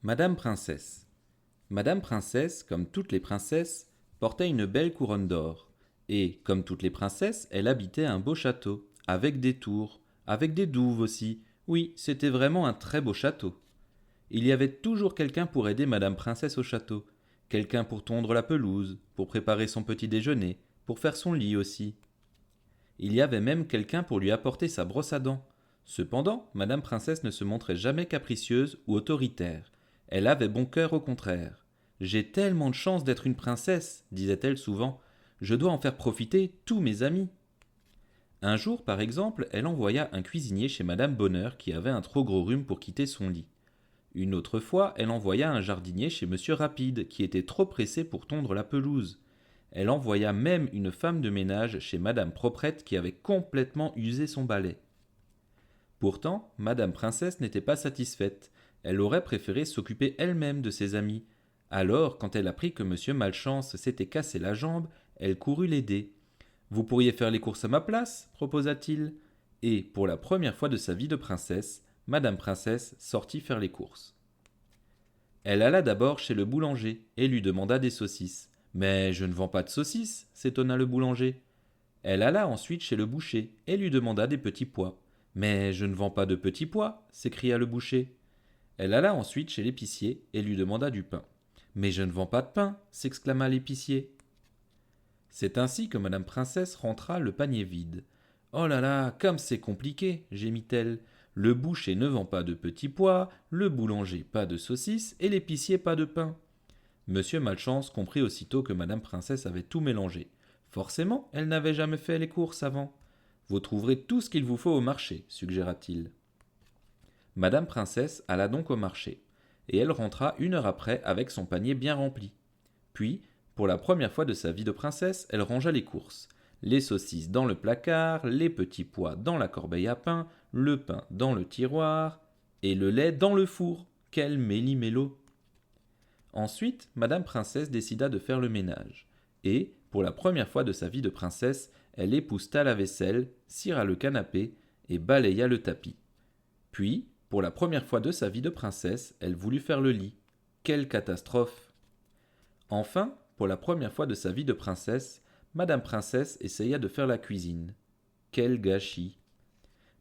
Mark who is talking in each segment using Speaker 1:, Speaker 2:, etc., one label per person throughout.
Speaker 1: Madame Princesse. Madame Princesse, comme toutes les princesses, portait une belle couronne d'or, et, comme toutes les princesses, elle habitait un beau château, avec des tours, avec des douves aussi. Oui, c'était vraiment un très beau château. Il y avait toujours quelqu'un pour aider Madame Princesse au château, quelqu'un pour tondre la pelouse, pour préparer son petit déjeuner, pour faire son lit aussi. Il y avait même quelqu'un pour lui apporter sa brosse à dents. Cependant, Madame Princesse ne se montrait jamais capricieuse ou autoritaire. Elle avait bon cœur au contraire. J'ai tellement de chance d'être une princesse, disait-elle souvent. Je dois en faire profiter tous mes amis. Un jour, par exemple, elle envoya un cuisinier chez Madame Bonheur qui avait un trop gros rhume pour quitter son lit. Une autre fois, elle envoya un jardinier chez Monsieur Rapide qui était trop pressé pour tondre la pelouse. Elle envoya même une femme de ménage chez Madame Proprette qui avait complètement usé son balai. Pourtant, Madame Princesse n'était pas satisfaite. Elle aurait préféré s'occuper elle-même de ses amis. Alors, quand elle apprit que Monsieur Malchance s'était cassé la jambe, elle courut l'aider. Vous pourriez faire les courses à ma place, proposa-t-il. Et, pour la première fois de sa vie de princesse, Madame Princesse sortit faire les courses. Elle alla d'abord chez le boulanger et lui demanda des saucisses. Mais je ne vends pas de saucisses, s'étonna le boulanger. Elle alla ensuite chez le boucher et lui demanda des petits pois. Mais je ne vends pas de petits pois, s'écria le boucher. Elle alla ensuite chez l'épicier et lui demanda du pain. Mais je ne vends pas de pain, s'exclama l'épicier. C'est ainsi que Madame Princesse rentra le panier vide. Oh là là, comme c'est compliqué, gémit-elle. Le boucher ne vend pas de petits pois, le boulanger pas de saucisses et l'épicier pas de pain. Monsieur Malchance comprit aussitôt que Madame Princesse avait tout mélangé. Forcément, elle n'avait jamais fait les courses avant. Vous trouverez tout ce qu'il vous faut au marché, suggéra-t-il. Madame Princesse alla donc au marché, et elle rentra une heure après avec son panier bien rempli. Puis, pour la première fois de sa vie de princesse, elle rangea les courses. Les saucisses dans le placard, les petits pois dans la corbeille à pain, le pain dans le tiroir, et le lait dans le four. Quel méli-mélo! Ensuite, Madame Princesse décida de faire le ménage. Et, pour la première fois de sa vie de princesse, elle épousseta la vaisselle, cira le canapé et balaya le tapis. Puis, pour la première fois de sa vie de princesse, elle voulut faire le lit. Quelle catastrophe! Enfin, pour la première fois de sa vie de princesse, Madame Princesse essaya de faire la cuisine. Quel gâchis!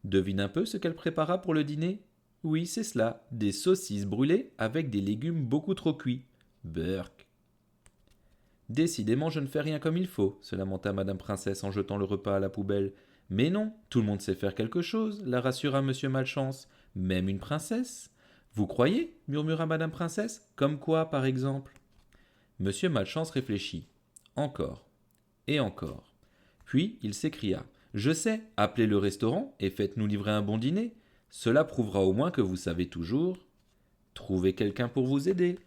Speaker 1: Devine un peu ce qu'elle prépara pour le dîner? Oui, c'est cela, des saucisses brûlées avec des légumes beaucoup trop cuits. Burk. Décidément, je ne fais rien comme il faut, se lamenta Madame Princesse en jetant le repas à la poubelle. Mais non, tout le monde sait faire quelque chose, la rassura Monsieur Malchance. Même une princesse. Vous croyez? Murmura Madame Princesse. Comme quoi, par exemple? Monsieur Malchance réfléchit. Encore. Et encore. Puis il s'écria. Je sais, appelez le restaurant et faites-nous livrer un bon dîner. Cela prouvera au moins que vous savez toujours. Trouvez quelqu'un pour vous aider.